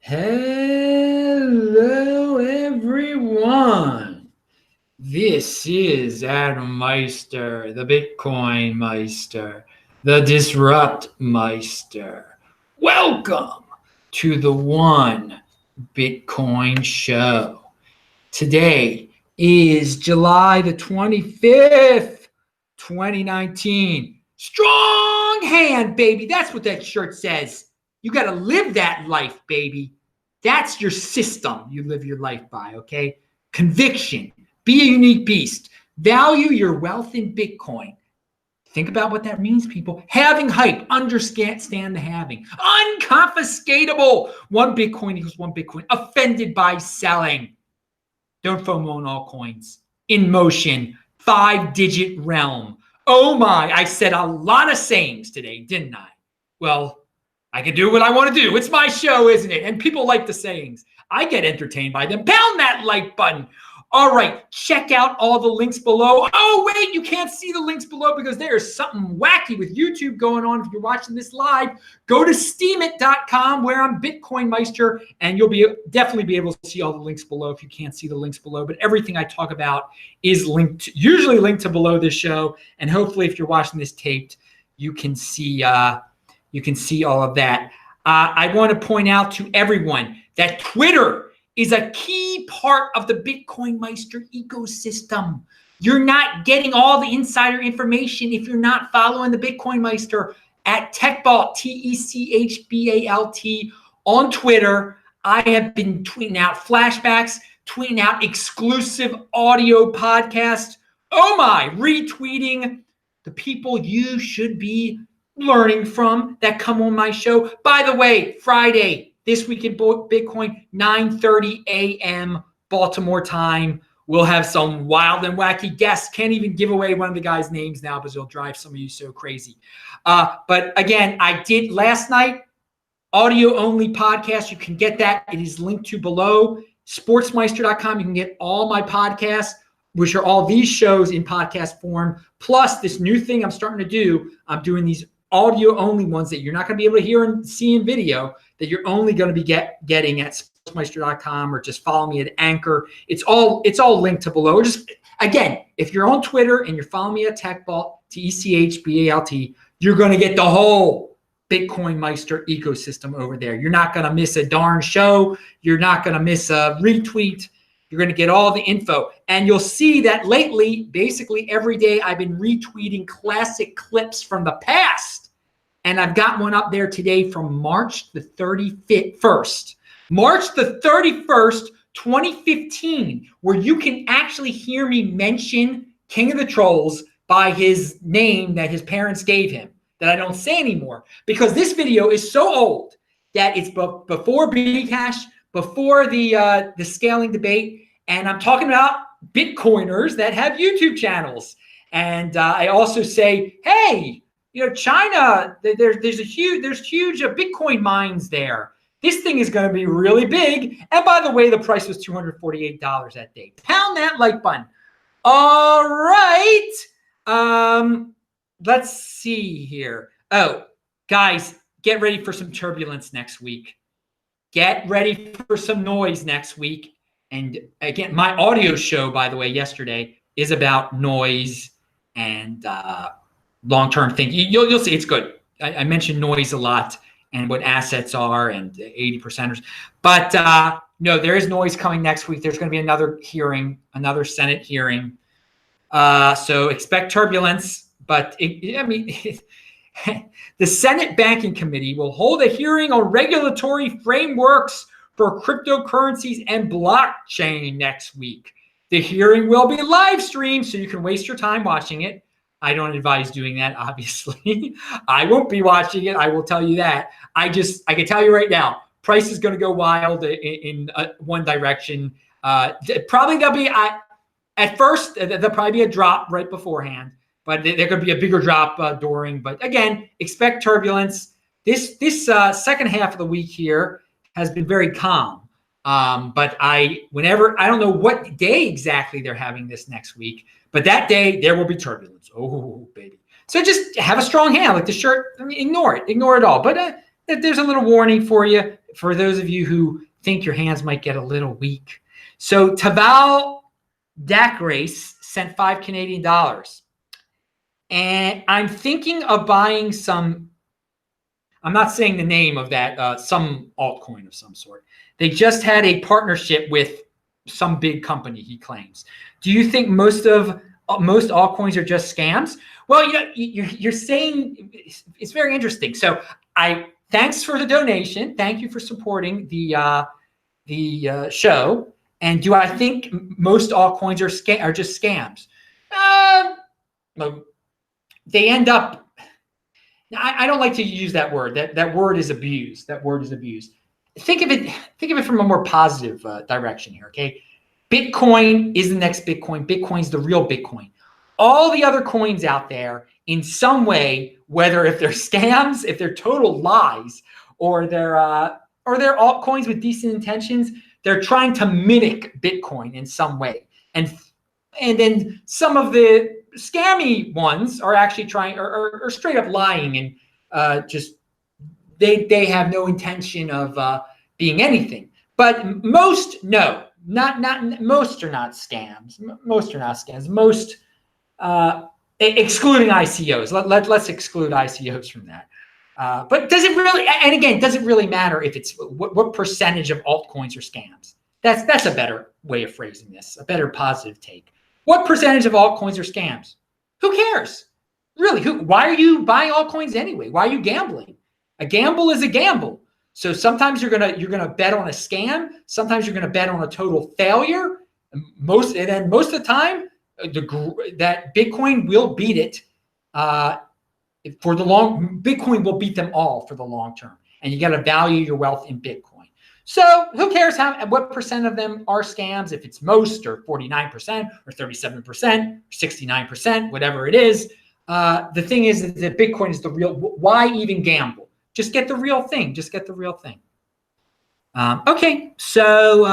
Hello, everyone. This is Adam Meister, the Bitcoin Meister, the Disrupt Meister. Welcome to the One Bitcoin Show. Today is July the 25th, 2019. Strong hand, baby. That's what that shirt says. You got to live that life, baby. That's your system you live your life by, okay? Conviction. Be a unique beast. Value your wealth in Bitcoin. Think about what that means, people. Having hype. Understand the having. Unconfiscatable. One Bitcoin equals one Bitcoin. Offended by selling. Don't FOMO on all coins. In motion. 5-digit realm. Oh my, I said a lot of sayings today, didn't I? Well, I can do what I want to do. It's my show, isn't it? And people like the sayings. I get entertained by them. Pound that like button. All right, check out all the links below. Oh, wait, you can't see the links below because there's something wacky with YouTube going on. If you're watching this live, go to steemit.com where I'm Bitcoin Meister, and you'll definitely be able to see all the links below if you can't see the links below. But everything I talk about is usually linked to below this show. And hopefully, if you're watching this taped, you can see all of that. I want to point out to everyone that Twitter is a key part of the Bitcoin Meister ecosystem. You're not getting all the insider information if you're not following the Bitcoin Meister at TechBalt, TechBalt on Twitter. I have been tweeting out flashbacks, tweeting out exclusive audio podcasts. Oh my, retweeting the people you should be learning from that come on my show. By the way, Friday, this week in Bitcoin, 9:30 a.m. Baltimore time. We'll have some wild and wacky guests. Can't even give away one of the guys' names now because it'll drive some of you so crazy. But again, I did last night, audio-only podcast. You can get that. It is linked to below. Sportsmeister.com. You can get all my podcasts, which are all these shows in podcast form, plus this new thing I'm starting to do. I'm doing these audio-only ones that you're not going to be able to hear and see in video, that you're only going to be getting at sportsmeister.com, or just follow me at Anchor. It's all linked to below. Just again, if you're on Twitter and you're following me at TechBalt, TechBalt, you're going to get the whole Bitcoin Meister ecosystem over there. You're not going to miss a darn show. You're not going to miss a retweet. You're going to get all the info. And you'll see that lately, basically every day, I've been retweeting classic clips from the past. And I've got one up there today from March the 31st. March the 31st, 2015, where you can actually hear me mention King of the Trolls by his name that his parents gave him, that I don't say anymore. Because this video is so old that it's before Bcash, before the scaling debate, and I'm talking about Bitcoiners that have YouTube channels. And I also say, hey, China, there's huge Bitcoin mines there. This thing is going to be really big. And by the way, the price was $248 that day. Pound that like button. All right. Let's see here. Oh, guys, get ready for some turbulence next week. Get ready for some noise next week. And again, my audio show, by the way, yesterday is about noise and long-term thinking. You'll see it's good. I mentioned noise a lot and what assets are and 80%ers. But no, there is noise coming next week. There's going to be another hearing, another Senate hearing. So expect turbulence. But the Senate Banking Committee will hold a hearing on regulatory frameworks for cryptocurrencies and blockchain next week. The hearing will be live streamed, so you can waste your time watching it. I don't advise doing that, obviously. I won't be watching it. I will tell you that. I can tell you right now, price is going to go wild in one direction. Probably there'll be, at first, there'll probably be a drop right beforehand, but there could be a bigger drop during. But again, expect turbulence. This second half of the week here has been very calm. But I don't know what day exactly they're having this next week, but that day there will be turbulence. Oh, baby. So just have a strong hand, like the shirt. I mean, ignore it all. But there's a little warning for you. for those of you who think your hands might get a little weak. So Taval Dacrace sent $5 Canadian. And I'm thinking of buying some, I'm not saying the name of that, some altcoin of some sort. They just had a partnership with some big company, he claims. Do you think most altcoins are just scams? Well, you're saying it's very interesting. So thanks for the donation. Thank you for supporting the show. And do I think most altcoins are just scams? They end up. I don't like to use that word. That word is abused. That word is abused. Think of it from a more positive direction here. Okay, Bitcoin is the next Bitcoin. Bitcoin's the real Bitcoin. All the other coins out there, in some way, whether if they're scams, if they're total lies, or they're altcoins with decent intentions, they're trying to mimic Bitcoin in some way. And then some of the scammy ones are actually trying or straight up lying and just they have no intention of being anything. But most, no, not most are not scams. Most are not scams. Most excluding ICOs. Let's exclude ICOs from that. But does it really? And again, does it really matter if it's what percentage of altcoins are scams? That's a better way of phrasing this. A better positive take. What percentage of altcoins are scams? Who cares? Really? Why are you buying altcoins anyway? Why are you gambling? A gamble is a gamble. So sometimes you're gonna bet on a scam. Sometimes you're gonna bet on a total failure. Most of the time, that Bitcoin will beat it for the long. Bitcoin will beat them all for the long term, and you got to value your wealth in Bitcoin. So who cares what percent of them are scams? If it's most, or 49%, or 37%, or 69%, whatever it is. The thing is that Bitcoin is the real. Why even gamble? Just get the real thing. Just get the real thing. Okay, so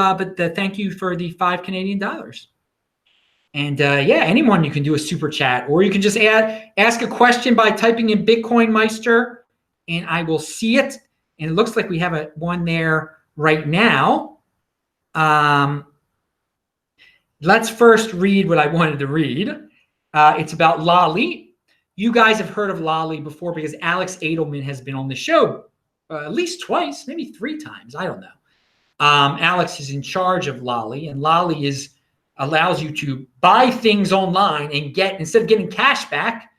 thank you for the $5 Canadian. And yeah, anyone, you can do a super chat, or you can just ask a question by typing in Bitcoin Meister, and I will see it. And it looks like we have one there right now. Let's first read what I wanted to read. It's about Lolli. You guys have heard of Lolli before because Alex Edelman has been on the show at least twice, maybe 3 times. I don't know. Alex is in charge of Lolli, and Lolli allows you to buy things online and instead of getting cash back,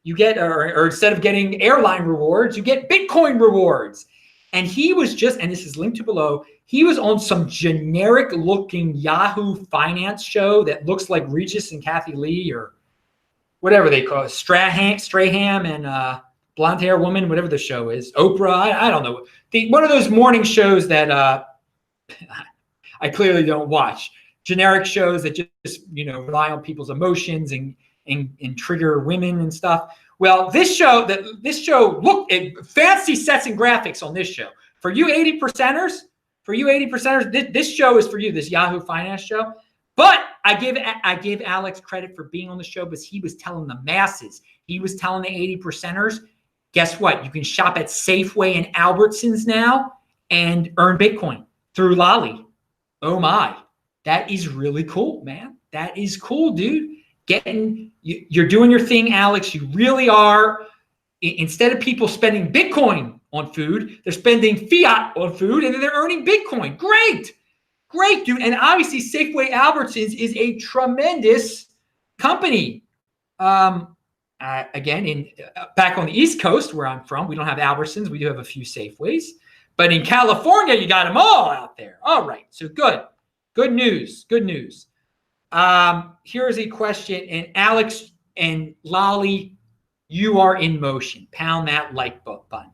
you get, or instead of getting airline rewards, you get Bitcoin rewards. And he was and this is linked to below, he was on some generic looking Yahoo finance show that looks like Regis and Kathy Lee, or whatever they call it, Strahan and blonde hair woman, whatever the show is, Oprah, I don't know. One of those morning shows that I clearly don't watch. Generic shows that just rely on people's emotions and trigger women and stuff. Well, this show look at fancy sets and graphics on this show. For you 80%ers, this show is for you, this Yahoo Finance show. But I give Alex credit for being on the show because he was telling the masses. He was telling the 80%ers, guess what? You can shop at Safeway and Albertsons now and earn Bitcoin through Lolli. Oh my. That is really cool, man. That is cool, dude. You're doing your thing, Alex. You really are. Instead of people spending Bitcoin on food, they're spending fiat on food, and then they're earning Bitcoin. Great, dude. And obviously, Safeway Albertsons is a tremendous company. Again, back on the East Coast where I'm from, we don't have Albertsons. We do have a few Safeways. But in California, you got them all out there. All right, so good. Good news. Here's a question. And Alex and Lolli, you are in motion. Pound that like button.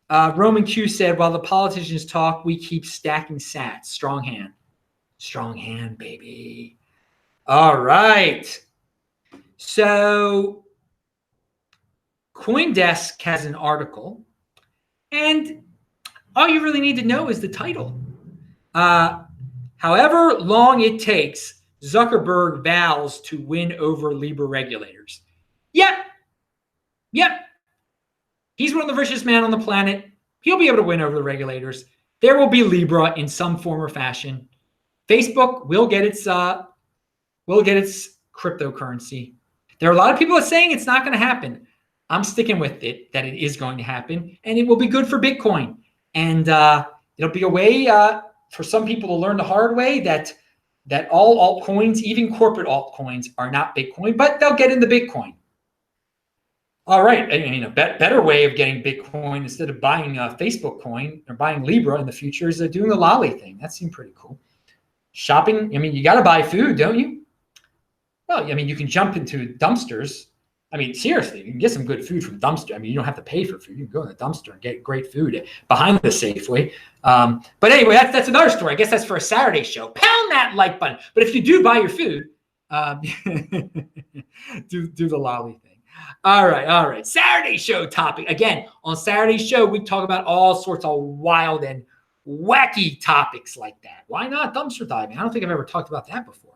Roman Q said, while the politicians talk, we keep stacking sats. Strong hand. Strong hand, baby. All right. So CoinDesk has an article, and all you really need to know is the title. However long it takes, Zuckerberg vows to win over Libra regulators. Yep. He's one of the richest men on the planet. He'll be able to win over the regulators. There will be Libra in some form or fashion. Facebook will get its cryptocurrency. There are a lot of people that are saying it's not going to happen. I'm sticking with it that it is going to happen, and it will be good for Bitcoin. And it'll be a way for some people to learn the hard way that all altcoins, even corporate altcoins, are not Bitcoin, but they'll get into Bitcoin. All right. I mean, a better way of getting Bitcoin instead of buying Facebook coin or buying Libra in the future is doing the Lolli thing. That seemed pretty cool. Shopping. I mean, you got to buy food, don't you? Well, I mean, you can jump into dumpsters. I mean, seriously, you can get some good food from dumpster. I mean, you don't have to pay for food. You can go in the dumpster and get great food behind the Safeway. But anyway, that's another story. I guess that's for a Saturday show. Pound that like button. But if you do buy your food, do the Lolli thing. All right. Saturday show topic. Again, on Saturday show, we talk about all sorts of wild and wacky topics like that. Why not dumpster diving? I don't think I've ever talked about that before.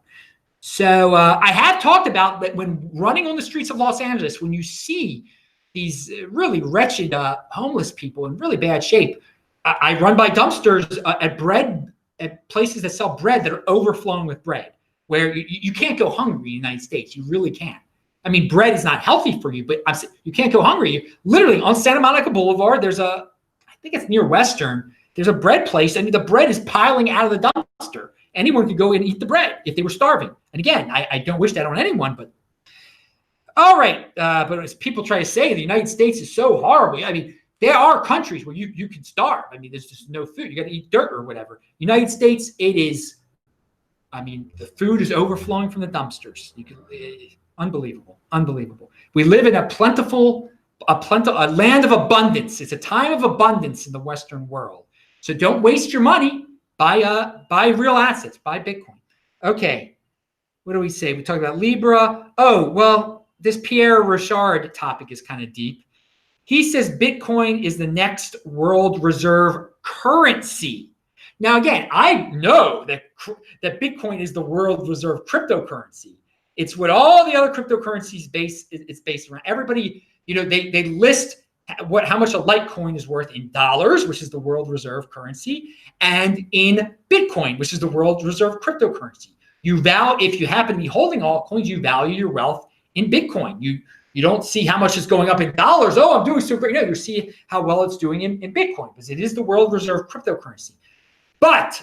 So I have talked about that when running on the streets of Los Angeles, when you see these really wretched homeless people in really bad shape, I run by dumpsters at places that sell bread that are overflowing with bread, where you can't go hungry in the United States. You really can't. I mean, bread is not healthy for you, but you can't go hungry. Literally on Santa Monica Boulevard, I think it's near Western, there's a bread place, and the bread is piling out of the dumpster. Anyone could go in and eat the bread if they were starving. And again, I don't wish that on anyone, but all right. But as people try to say, the United States is so horrible. I mean, there are countries where you can starve. I mean, there's just no food. You got to eat dirt or whatever. United States, it is, I mean, the food is overflowing from the dumpsters. Unbelievable. We live in a land of abundance. It's a time of abundance in the Western world. So don't waste your money. Buy real assets. Buy Bitcoin. Okay. What do we say? We talked about Libra. Oh, well, this Pierre Rochard topic is kind of deep. He says Bitcoin is the next world reserve currency. Now, again, I know that Bitcoin is the world reserve cryptocurrency. It's what all the other cryptocurrencies it's based around. Everybody, they list how much a Litecoin is worth in dollars, which is the world reserve currency, and in Bitcoin, which is the world reserve cryptocurrency. If you happen to be holding altcoins, you value your wealth in Bitcoin. You don't see how much is going up in dollars. Oh, I'm doing so great. No, you see how well it's doing in Bitcoin, because it is the world reserve cryptocurrency. But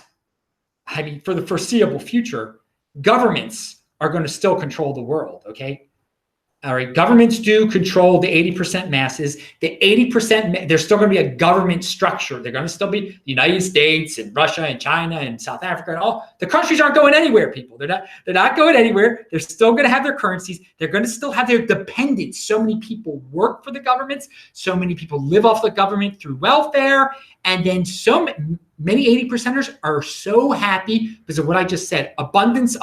I mean, for the foreseeable future, governments are going to still control the world, okay? All right, governments do control the 80% masses. The 80%, there's still going to be a government structure. They're going to still be the United States and Russia and China and South Africa and all. The countries aren't going anywhere, people. They're not going anywhere. They're still going to have their currencies. They're going to still have their dependents. So many people work for the governments. So many people live off the government through welfare. And then so many 80%ers are so happy because of what I just said. Abundance.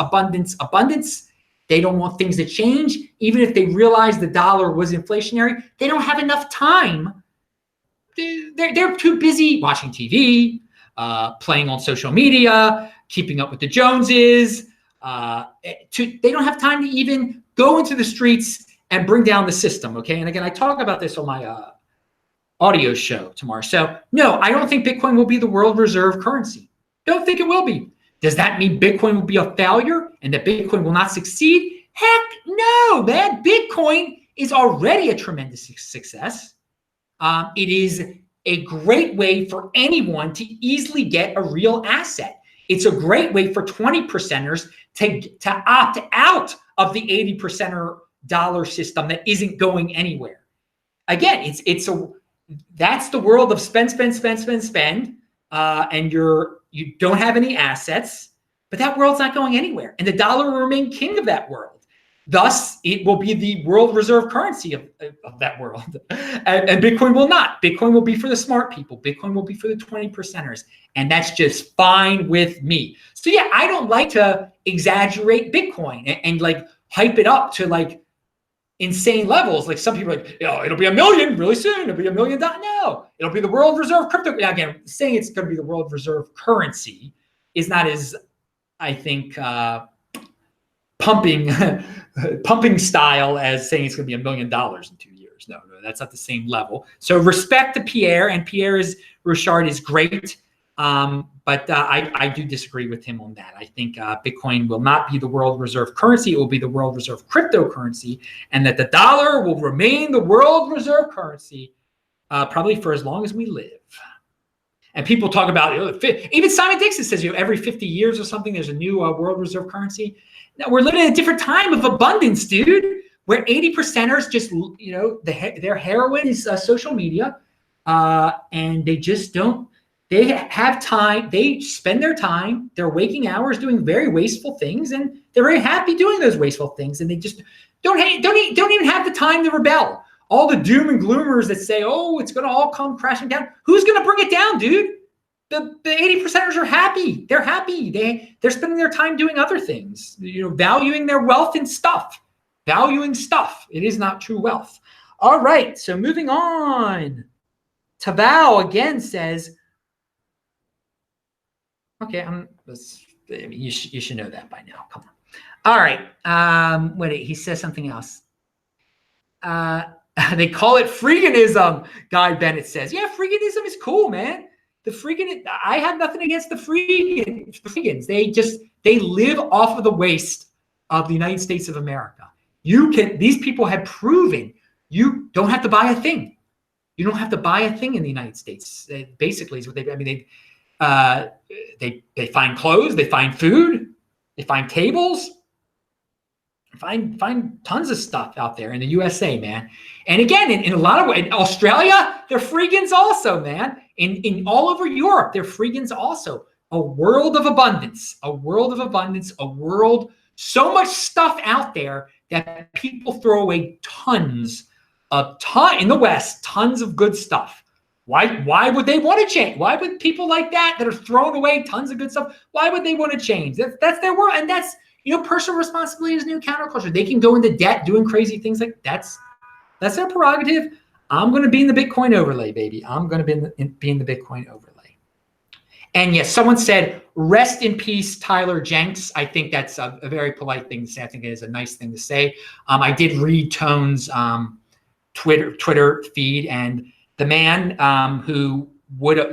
They don't want things to change. Even if they realize the dollar was inflationary, they don't have enough time. They're too busy watching TV, playing on social media, keeping up with the Joneses. They don't have time to even go into the streets and bring down the system, okay? And again, I talk about this on my audio show tomorrow. So no, I don't think Bitcoin will be the world reserve currency. Don't think it will be. Does that mean Bitcoin will be a failure and that Bitcoin will not succeed? Heck no, man. Bitcoin is already a tremendous success. It is a great way for anyone to easily get a real asset. It's a great way for 20%ers to opt out of the 80%er dollar system that isn't going anywhere. Again, that's the world of spend, and you don't have any assets, but that world's not going anywhere. And the dollar will remain king of that world. Thus, it will be the world reserve currency of that world. And Bitcoin will not. Bitcoin will be for the smart people. Bitcoin will be for the 20%ers. And that's just fine with me. So yeah, I don't like to exaggerate Bitcoin and like hype it up to like insane levels. Like some people are like, it'll be 1 million really soon. It'll be $1 million. No, it'll be the world reserve crypto. Now, again, saying it's going to be the world reserve currency is not as, I think, pumping style as saying it's going to be $1 million in 2 years. billionaires. No, that's not the same level. So respect to Pierre, and Richard is great. But I do disagree with him on that. I think Bitcoin will not be the world reserve currency. It will be the world reserve cryptocurrency, and that the dollar will remain the world reserve currency probably for as long as we live. And people talk about, even Simon Dixon says, every 50 years or something, there's a new world reserve currency. Now, we're living in a different time of abundance, dude, where 80%ers just, their heroin is social media, and they just don't. They have time. They spend their time, their waking hours, doing very wasteful things, and they're very happy doing those wasteful things. And they just don't even have the time to rebel. All the doom and gloomers that say, "Oh, it's going to all come crashing down." Who's going to bring it down, dude? The 80%ers are happy. They're happy. They're spending their time doing other things. Valuing their wealth and stuff. Valuing stuff. It is not true wealth. All right. So moving on. Tabao again says. Okay, you should know that by now. Come on. All right. Wait, he says something else. They call it freeganism, Guy Bennett says. Yeah, freeganism is cool, man. I have nothing against the freegans. They live off of the waste of the United States of America. These people have proven you don't have to buy a thing. You don't have to buy a thing in the United States. Basically, is what they find clothes, they find food, they find tables, find tons of stuff out there in the USA, man. And again, in a lot of ways, in Australia, they're freegans also, man. In all over Europe, they're freegans also. A world of abundance, so much stuff out there that people throw away in the West, tons of good stuff. Why would they want to change? Why would people like that are throwing away tons of good stuff? Why would they want to change? That's their world, and that's personal responsibility is new counterculture. They can go into debt doing crazy things like that's their prerogative. I'm going to be in the Bitcoin overlay, baby. I'm going to be in the Bitcoin overlay. And yes, someone said, "Rest in peace, Tyler Jenks." I think that's a very polite thing to say. I think it is a nice thing to say. I did read Tone's Twitter feed, and the man who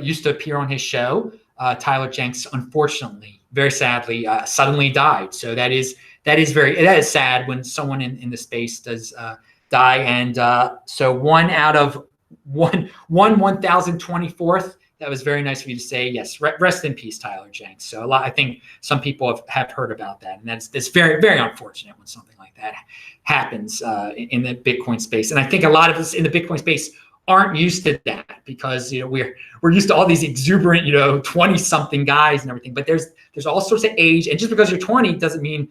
used to appear on his show, Tyler Jenks, unfortunately, very sadly, suddenly died. So that is sad when someone in the space does die. And so one out of 1,024th. That was very nice of you to say. Yes, rest in peace, Tyler Jenks. So I think some people have heard about that, and that's very, very unfortunate when something like that happens in the Bitcoin space. And I think a lot of us in the Bitcoin space aren't used to that because we're used to all these exuberant 20-something guys and everything. But there's all sorts of age, and just because you're 20 doesn't mean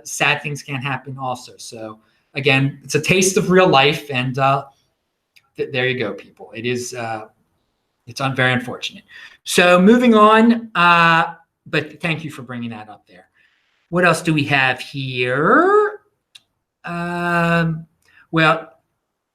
sad things can't happen also. So again, it's a taste of real life, and there you go, people. It is. It's very unfortunate. So moving on, but thank you for bringing that up there. What else do we have here? Well,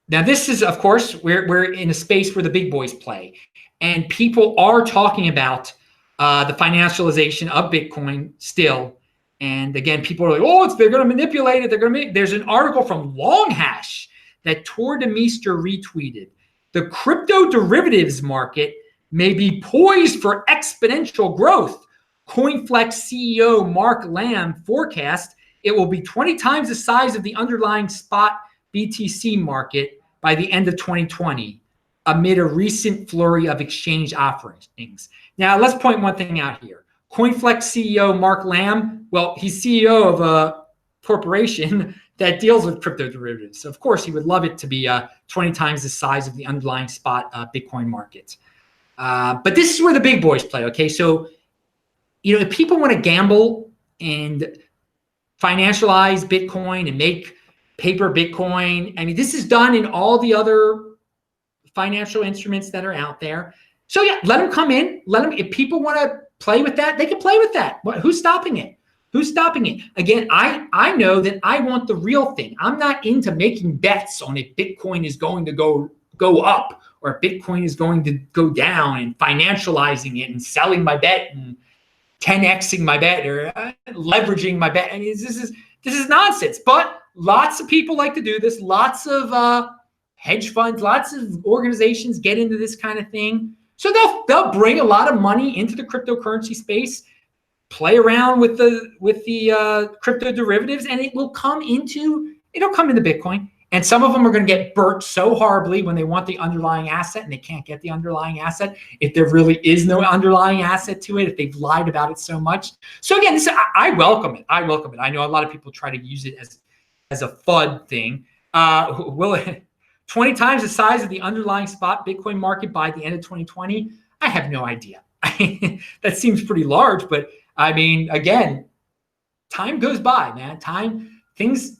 now this is, of course, we're in a space where the big boys play, and people are talking about the financialization of Bitcoin still. And again, people are like, "Oh, they're going to manipulate it. There's an article from Longhash that Tor Demeester retweeted. The crypto derivatives market may be poised for exponential growth. CoinFlex CEO Mark Lamb forecast it will be 20 times the size of the underlying spot BTC market by the end of 2020, amid a recent flurry of exchange offerings." Now, let's point one thing out here. CoinFlex CEO Mark Lamb, well, he's CEO of a corporation that deals with crypto derivatives. So of course, he would love it to be 20 times the size of the underlying spot Bitcoin market. But this is where the big boys play, okay? So, if people want to gamble and financialize Bitcoin and make paper Bitcoin, I mean, this is done in all the other financial instruments that are out there. So yeah, let them come in. If people want to play with that, they can play with that. Who's stopping it? Who's stopping it? Again, I know that I want the real thing. I'm not into making bets on if Bitcoin is going to go up or if Bitcoin is going to go down, and financializing it and selling my bet and 10xing my bet or leveraging my bet. I mean, this is nonsense. But lots of people like to do this. Lots of hedge funds, lots of organizations get into this kind of thing. So they'll bring a lot of money into the cryptocurrency space, play around with the crypto derivatives, and it'll come into Bitcoin. And some of them are going to get burnt so horribly when they want the underlying asset and they can't get the underlying asset if there really is no underlying asset to it, if they've lied about it so much. So again, I welcome it. I welcome it. I know a lot of people try to use it as a FUD thing. Will it 20 times the size of the underlying spot Bitcoin market by the end of 2020? I have no idea. That seems pretty large, but I mean, again, time goes by, man.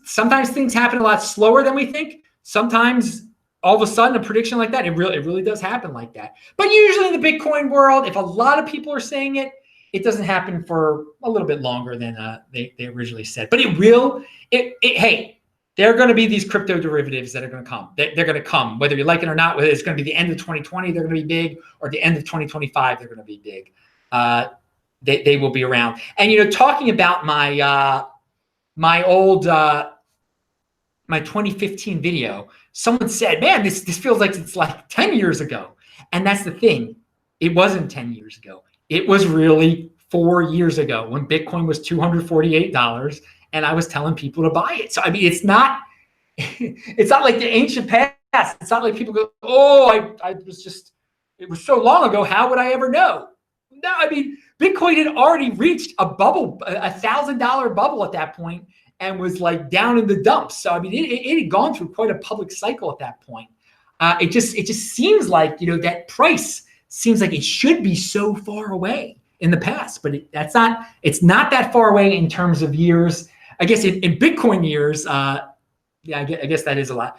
Sometimes things happen a lot slower than we think. Sometimes all of a sudden a prediction like that, it really does happen like that. But usually in the Bitcoin world, if a lot of people are saying it, it doesn't happen for a little bit longer than they originally said. But it will. Hey, there are going to be these crypto derivatives that are going to come. They're going to come, whether you like it or not. Whether it's going to be the end of 2020, they're going to be big, or the end of 2025, they're going to be big. They will be around. And talking about my old my 2015 video, someone said, man, this feels like it's like 10 years ago. And that's the thing. It wasn't 10 years ago. It was really 4 years ago when Bitcoin was $248 and I was telling people to buy it. So I mean, it's not like the ancient past. It's not like people go, oh, it was so long ago. How would I ever know? No, I mean, Bitcoin had already reached a bubble, $1,000 bubble at that point, and was like down in the dumps. So I mean, it had gone through quite a public cycle at that point. It just seems like that price seems like it should be so far away in the past, but it's not that far away in terms of years. I guess in Bitcoin years, yeah, I guess that is a lot.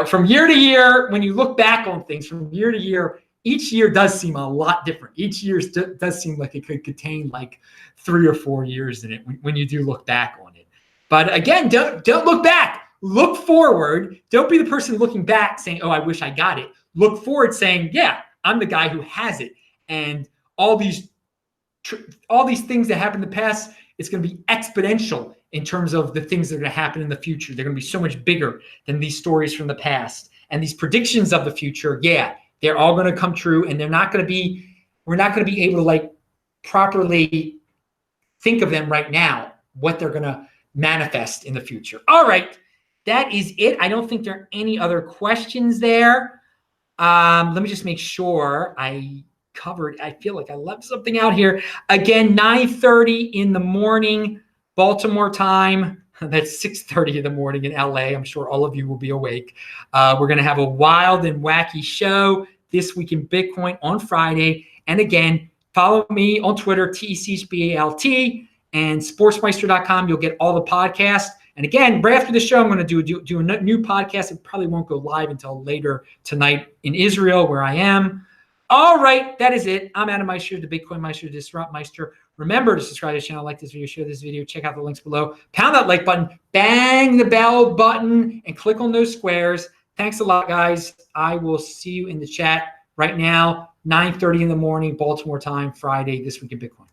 From year to year, when you look back on things from year to year, each year does seem a lot different. Each year does seem like it could contain like 3 or 4 years in it when you do look back on it. But again, don't look back. Look forward. Don't be the person looking back saying, oh, I wish I got it. Look forward saying, yeah, I'm the guy who has it. And all these things that happened in the past, it's going to be exponential in terms of the things that are going to happen in the future. They're going to be so much bigger than these stories from the past. And these predictions of the future, yeah, they're all going to come true, and we're not going to be able to like properly think of them right now, what they're going to manifest in the future. All right, that is it. I don't think there are any other questions there. Let me just make sure I covered. I feel like I left something out here. Again, 9:30 in the morning, Baltimore time. That's 6:30 in the morning in LA. I'm sure all of you will be awake. We're going to have a wild and wacky show this week in Bitcoin on Friday. And again, follow me on Twitter, TECHBALT, and sportsmeister.com. You'll get all the podcasts. And again, right after the show, I'm going to do a new podcast. It probably won't go live until later tonight in Israel, where I am. All right, that is it. I'm Adam Meister, the Bitcoin Meister, the Disrupt Meister. Remember to subscribe to the channel, like this video, share this video, check out the links below. Pound that like button, bang the bell button, and click on those squares. Thanks a lot, guys. I will see you in the chat right now, 9:30 in the morning, Baltimore time, Friday, This Week in Bitcoin.